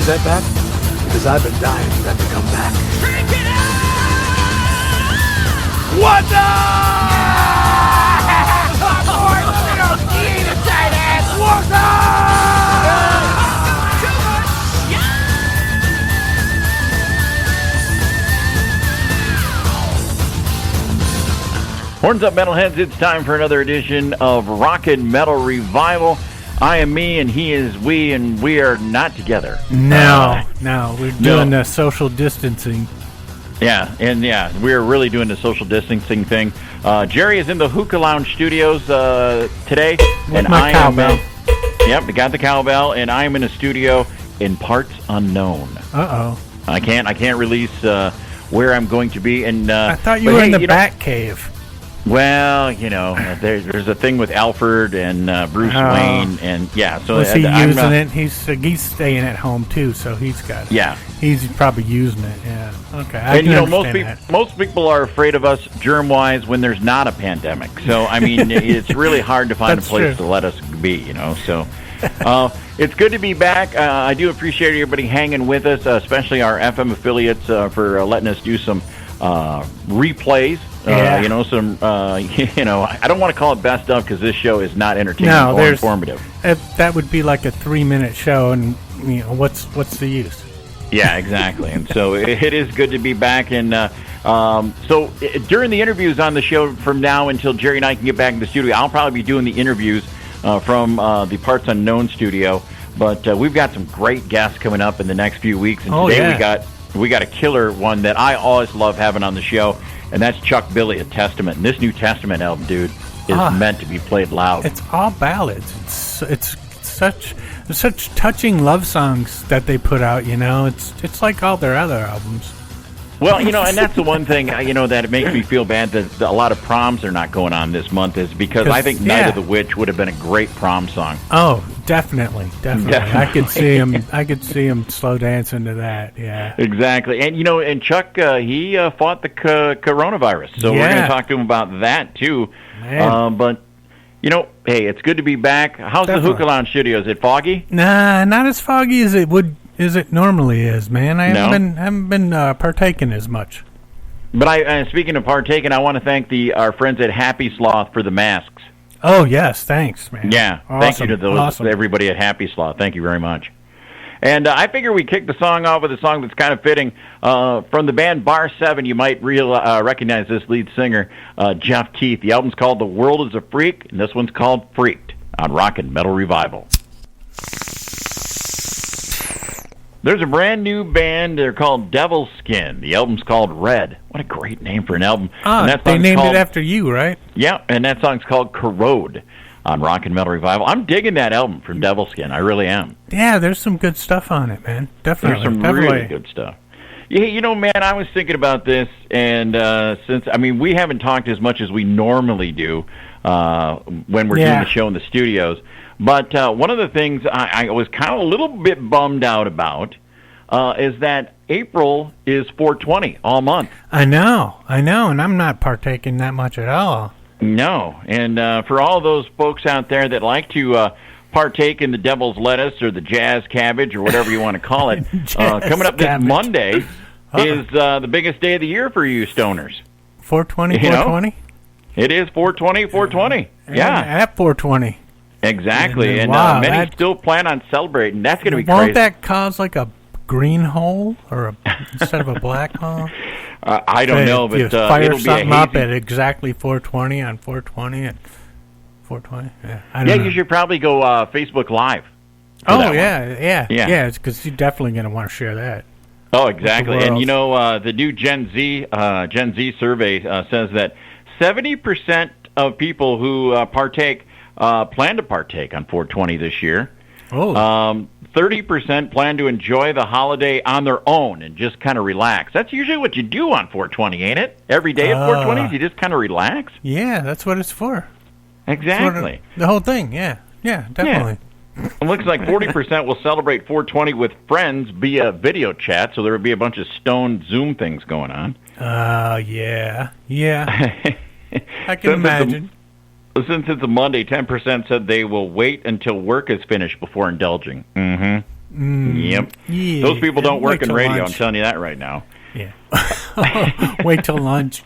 Is that back? Because I've been dying for that to come back. Crank it up! What the? What's Horns up, metalheads. It's time for another edition of Rockin' Metal Revival. I am me, and he is we, and we are not together. No, we're doing the social distancing. Yeah, we're really doing the social distancing thing. Jerry is in the Hookah Lounge studios today. With my cowbell. Yep, we got the cowbell, and I am in a studio in parts unknown. Uh-oh. I can't release where I'm going to be. And I thought you were in the Bat Cave. Well, there's a thing with Alfred and Bruce Wayne, and so was he using it? He's staying at home too, so he's got it. Yeah, he's probably using it. Yeah, okay. And most people are afraid of us germ-wise when there's not a pandemic. So I mean, it's really hard to find a place to let us be. So it's good to be back. I do appreciate everybody hanging with us, especially our FM affiliates for letting us do some replays. I don't want to call it best of because this show is not entertaining or informative. That would be like a 3-minute show, and what's the use? Yeah, exactly. And so it is good to be back. And so during the interviews on the show from now until Jerry and I can get back in the studio, I'll probably be doing the interviews from the Parts Unknown studio. But we've got some great guests coming up in the next few weeks. And today we got a killer one that I always love having on the show. And that's Chuck-Billy, A Testament. And this new Testament album, dude, is meant to be played loud. It's all ballads. It's such touching love songs that they put out, It's like all their other albums. Well, and that's the one thing, that it makes me feel bad that a lot of proms are not going on this month is because I think Night of the Witch would have been a great prom song. Oh, definitely. I could see him slow dancing to that. Yeah, exactly. And Chuck, he fought the coronavirus, so we're going to talk to him about that too. But hey, it's good to be back. How's the Hookah Lounge studio? Is it foggy? Nah, not as foggy as it normally is, man. I haven't been partaking as much. But speaking of partaking, I want to thank our friends at Happy Sloth for the masks. Oh yes, thanks, man. Yeah, awesome. Thank you to everybody at Happy Sloth. Thank you very much. And I figure we kick the song off with a song that's kind of fitting from the band Bar 7. You might recognize this lead singer, Jeff Keith. The album's called The World Is a Freak, and this one's called Freaked on Rockin' Metal Revival. There's a brand new band. They're called Devil's Skin. The album's called Red. What a great name for an album. They named it after you, right? Yeah, and that song's called Corrode on Rockin' Metal Revival. I'm digging that album from Devil's Skin. I really am. Yeah, there's some good stuff on it, man. Definitely. There's some really good stuff. Yeah, man, I was thinking about this, and we haven't talked as much as we normally do when we're doing the show in the studios. But one of the things I was kind of a little bit bummed out about is that April is 420 all month. I know, and I'm not partaking that much at all. No, and for all those folks out there that like to partake in the devil's lettuce or the jazz cabbage or whatever you want to call it, coming up this Monday is the biggest day of the year for you stoners. 420? It is 420. Yeah. At 420. Exactly, and many still plan on celebrating. That's going to be crazy. Won't that cause like a green hole instead of a black hole? I don't know, but you fire it'll something be up at exactly 420 on 420 at 420. Yeah, I don't know. You should probably go Facebook Live. Oh yeah, it's because you're definitely going to want to share that. Oh, exactly, and the new Gen Z survey says that 70% of people who plan to partake on 420 this year. 30% plan to enjoy the holiday on their own and just kind of relax. That's usually what you do on 420, ain't it? Every day at 420s, you just kind of relax. Yeah, that's what it's for. Exactly. The whole thing, yeah, definitely. Yeah. It looks like 40% will celebrate 420 with friends via video chat, so there will be a bunch of stone Zoom things going on. Yeah. I can imagine. Since it's a Monday, 10% said they will wait until work is finished before indulging. Mm-hmm. Yep. Yeah. Those people don't Wait work in till radio. lunch. I'm telling you that right now. Yeah. Wait till lunch.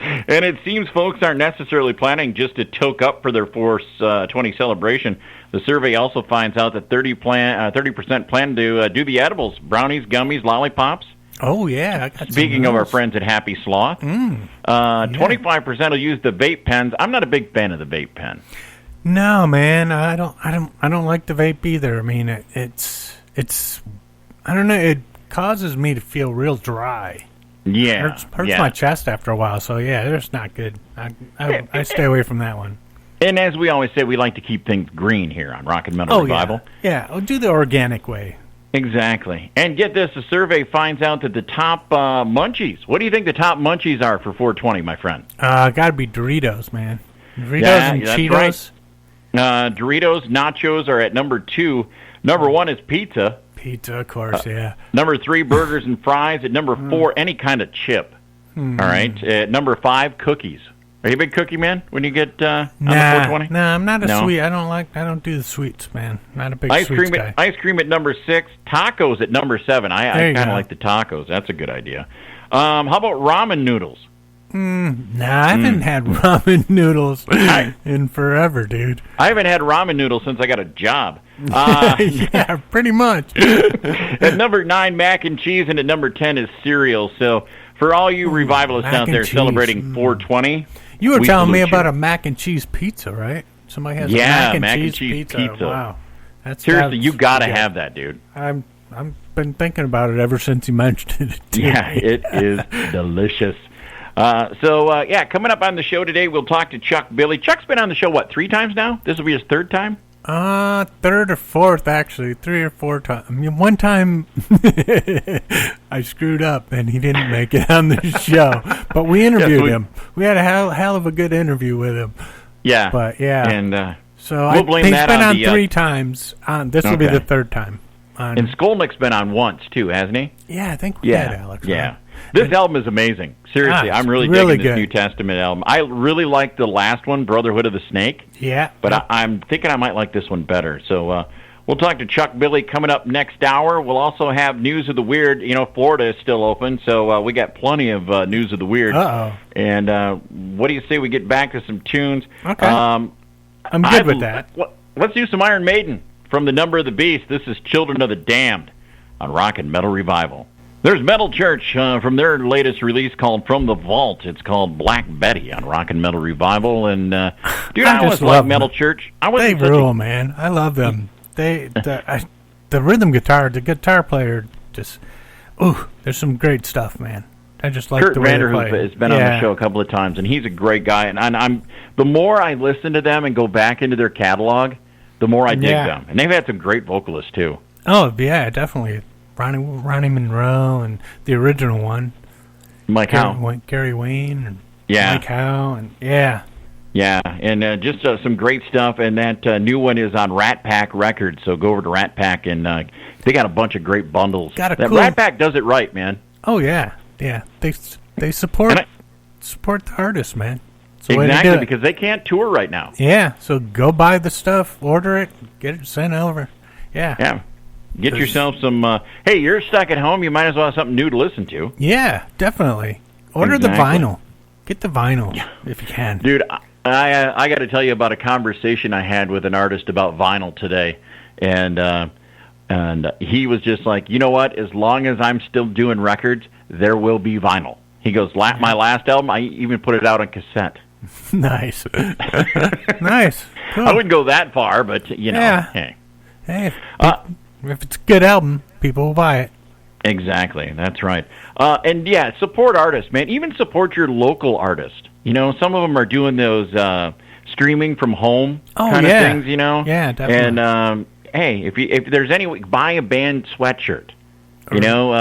And it seems folks aren't necessarily planning just to toke up for their 420 celebration. The survey also finds out that 30% plan to do the edibles, brownies, gummies, lollipops. Oh, yeah. I got Speaking of our friends at Happy Sloth, 25% will use the vape pens. I'm not a big fan of the vape pen. No, man, I don't like the vape either. I mean, it's I don't know. It causes me to feel real dry. Yeah, hurts my chest after a while. So yeah, it's not good. I stay away from that one. And as we always say, we like to keep things green here on Rock and Metal Revival. Yeah, I'll do the organic way. Exactly. And get this, the survey finds out that the top munchies. What do you think the top munchies are for 420, my friend? Gotta be Doritos, man. Doritos and that's Cheetos. Right. Doritos, nachos are at number 2. Number 1 is pizza. Pizza, of course, yeah. Number 3, burgers and fries. At number 4, any kind of chip. All right. At number 5, cookies. Are you a big cookie man when you get on the 420? Nah, I'm not a sweet. I don't do the sweets, man. Not a big sweets guy. Ice cream at number 6. Tacos at number 7. I kind of like the tacos. That's a good idea. How about ramen noodles? Nah, I haven't had ramen noodles in forever, dude. I haven't had ramen noodles since I got a job. Yeah, pretty much. At number 9, mac and cheese, and at number 10 is cereal. So for all you revivalists out there celebrating 420, you were telling me about a mac and cheese pizza, right? Somebody has a mac and cheese pizza. Wow, seriously, you got to have that, dude. I've been thinking about it ever since you mentioned it. Yeah, it is delicious. Coming up on the show today, we'll talk to Chuck-Billy. Chuck's been on the show, 3 times now? This will be his 3rd time? Third or fourth, actually. 3 or 4 times. I mean, one time I screwed up and he didn't make it on the show. But we interviewed him. We had a hell of a good interview with him. Yeah. But, yeah. And so we'll blame he's that been on on 3 times. This will be the 3rd time. And Skolnick's been on once, too, hasn't he? Yeah, I think we had Alex. Yeah. This album is amazing. Seriously, I'm really digging this New Testament album. I really like the last one, Brotherhood of the Snake. Yeah. But I'm thinking I might like this one better. So we'll talk to Chuck-Billy coming up next hour. We'll also have News of the Weird. You know, Florida is still open, so we got plenty of News of the Weird. Uh-oh. And what do you say we get back to some tunes? Okay. I'm good with that. Let's do some Iron Maiden from The Number of the Beast. This is Children of the Damned on Rock and Metal Revival. There's Metal Church from their latest release called From the Vault. It's called Black Betty on Rock and Metal Revival. And, dude, I always like Metal Church. They rule, man. I love them. The rhythm guitar, the guitar player, there's some great stuff, man. I just like the way they play. Kurt Vanderhoof has been on the show a couple of times, and he's a great guy. And I'm the more I listen to them and go back into their catalog, the more I dig them. And they've had some great vocalists, too. Oh, yeah, definitely. Ronnie Monroe and the original one. Mike Howe. Gary Wayne and Mike Howe. And, yeah, and just some great stuff. And that new one is on Rat Pack Records, so go over to Rat Pack, and they got a bunch of great bundles. Rat Pack does it right, man. Oh, yeah. They support the artists, man. Exactly, because they can't tour right now. Yeah, so go buy the stuff, order it, get it sent over. Yeah. Get yourself some, hey, you're stuck at home, you might as well have something new to listen to. Yeah, definitely. Order the vinyl. Get the vinyl if you can. Dude, I got to tell you about a conversation I had with an artist about vinyl today. And he was just like, you know what, as long as I'm still doing records, there will be vinyl. He goes, my last album, I even put it out on cassette. Nice. Nice. Cool. I wouldn't go that far, but, hey. Hey, if it's a good album, people will buy it. Exactly, that's right. And support artists, man. Even support your local artist. You know, some of them are doing those streaming from home kind of things. You know. Yeah, definitely. And hey, if there's any, buy a band sweatshirt. You know.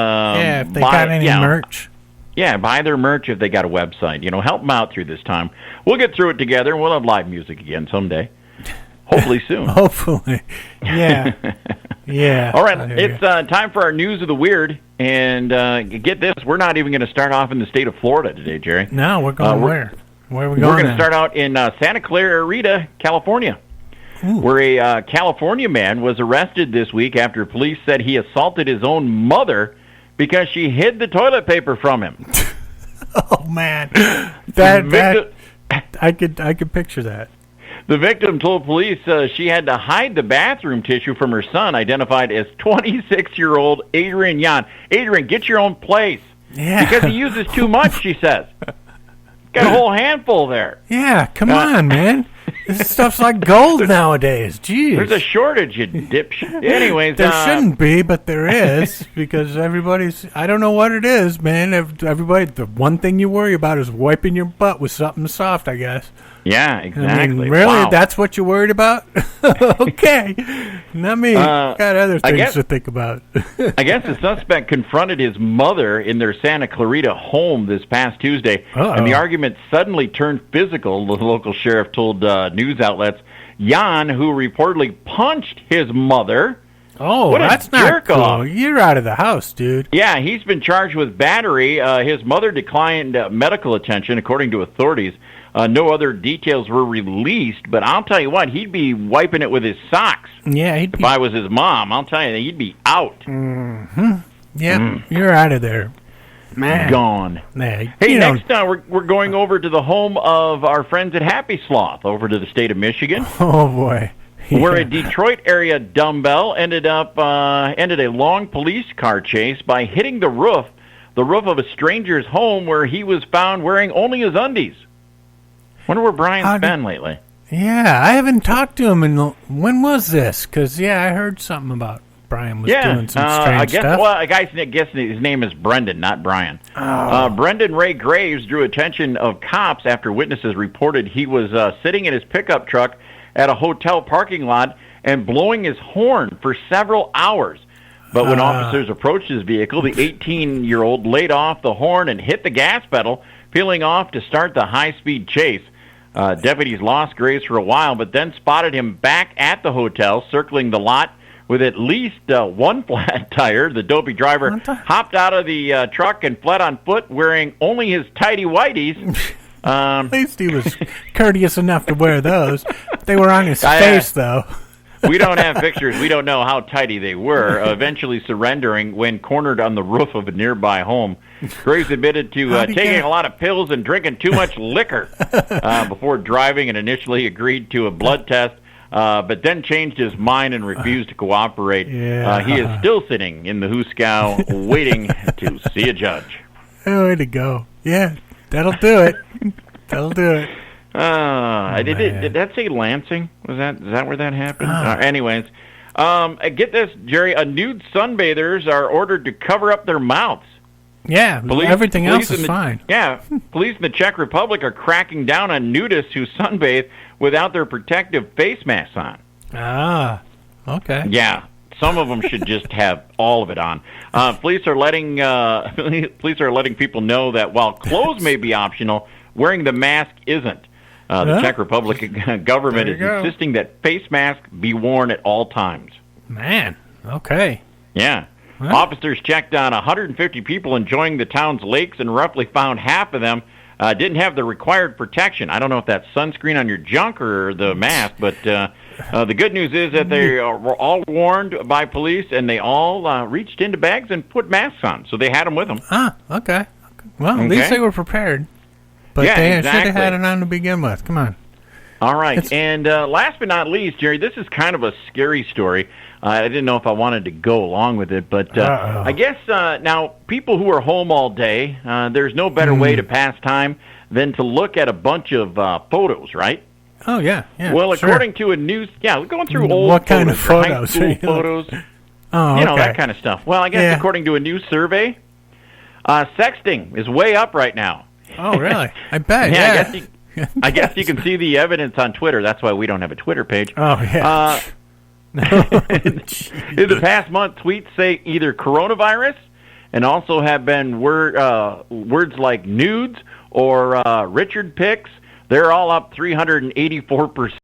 If they got any merch. Yeah, buy their merch if they got a website. You know, help them out through this time. We'll get through it together, and we'll have live music again someday. Hopefully soon. Hopefully. Yeah. Yeah. All right, it's time for our News of the Weird. And get this, we're not even going to start off in the state of Florida today, Jerry. No, we're going where? Where are we going? We're going to start out in Santa Clarita, California. where a California man was arrested this week after police said he assaulted his own mother because she hid the toilet paper from him. Oh man, that I could picture that. The victim told police she had to hide the bathroom tissue from her son, identified as 26-year-old Adrian Yan. Adrian, get your own place. Yeah. Because he uses too much, she says. Got a whole handful there. Yeah, come on, man. This stuff's like gold nowadays. Jeez. There's a shortage, you dipshit. Anyways, there shouldn't be, but there is, because everybody's, I don't know what it is, man. Everybody, the one thing you worry about is wiping your butt with something soft, I guess. Yeah, exactly. I mean, really? Wow. That's what you're worried about? Okay. Not me. Got other things to think about. I guess the suspect confronted his mother in their Santa Clarita home this past Tuesday, and the argument suddenly turned physical, the local sheriff told news outlets. Jan, who reportedly punched his mother. Oh, what that's not cool. Off. You're out of the house, dude. Yeah, he's been charged with battery. His mother declined medical attention, according to authorities. No other details were released, but I'll tell you what, he'd be wiping it with his socks. Yeah, if I was his mom, I'll tell you, he'd be out. Mm-hmm. Yep, You're out of there. Man. Gone. Nah, hey, next we're going over to the home of our friends at Happy Sloth, over to the state of Michigan. Oh, boy. Yeah. Where a Detroit area dumbbell ended a long police car chase by hitting the roof of a stranger's home where he was found wearing only his undies. Wonder where Brian's been lately. Yeah, I haven't talked to him when was this? Because, I heard something about Brian was doing some strange stuff. Well, I guess his name is Brendan, not Brian. Oh. Brendan Ray Graves drew attention of cops after witnesses reported he was sitting in his pickup truck at a hotel parking lot and blowing his horn for several hours. But when officers approached his vehicle, the 18-year-old laid off the horn and hit the gas pedal, peeling off to start the high-speed chase. Deputies lost Graves for a while, but then spotted him back at the hotel, circling the lot with at least one flat tire. The dopey driver hopped out of the truck and fled on foot, wearing only his tighty-whities. At least he was courteous enough to wear those. They were on his face, though. We don't have pictures. We don't know how tidy they were, eventually surrendering when cornered on the roof of a nearby home. Graves admitted to taking a lot of pills and drinking too much liquor before driving, and initially agreed to a blood test, but then changed his mind and refused to cooperate. Yeah. He is still sitting in the Hooskow waiting to see a judge. Way to go. Yeah, that'll do it. That'll do it. Did that say Lansing? Is that where that happened? Anyways, get this, Jerry. Nude sunbathers are ordered to cover up their mouths. Yeah, everything else is fine. Yeah, police in the Czech Republic are cracking down on nudists who sunbathe without their protective face masks on. Okay. Yeah, some of them should just have all of it on. Police are letting people know that while clothes may be optional, wearing the mask isn't. The Czech Republic government is insisting that face masks be worn at all times. Man, okay. Yeah. Huh? Officers checked on 150 people enjoying the town's lakes and roughly found half of them didn't have the required protection. I don't know if that's sunscreen on your junk or the mask, but the good news is that they were all warned by police, and they all reached into bags and put masks on, so they had them with them. Okay. Well, at least they were prepared. But they should have had it on to begin with. Come on. All right. And last but not least, Jerry, this is kind of a scary story. I didn't know if I wanted to go along with it, but I guess now people who are home all day, there's no better way to pass time than to look at a bunch of photos, right? Oh, yeah. Well, according to a news, going through old what kind of photos? High school photos, that kind of stuff. Well, I guess according to a new survey, sexting is way up right now. Oh, really? I bet. I guess you can see the evidence on Twitter. That's why we don't have a Twitter page. Oh, yeah. In the past month, tweets say either coronavirus and also have been words like nudes or Richard pics. They're all up 384%.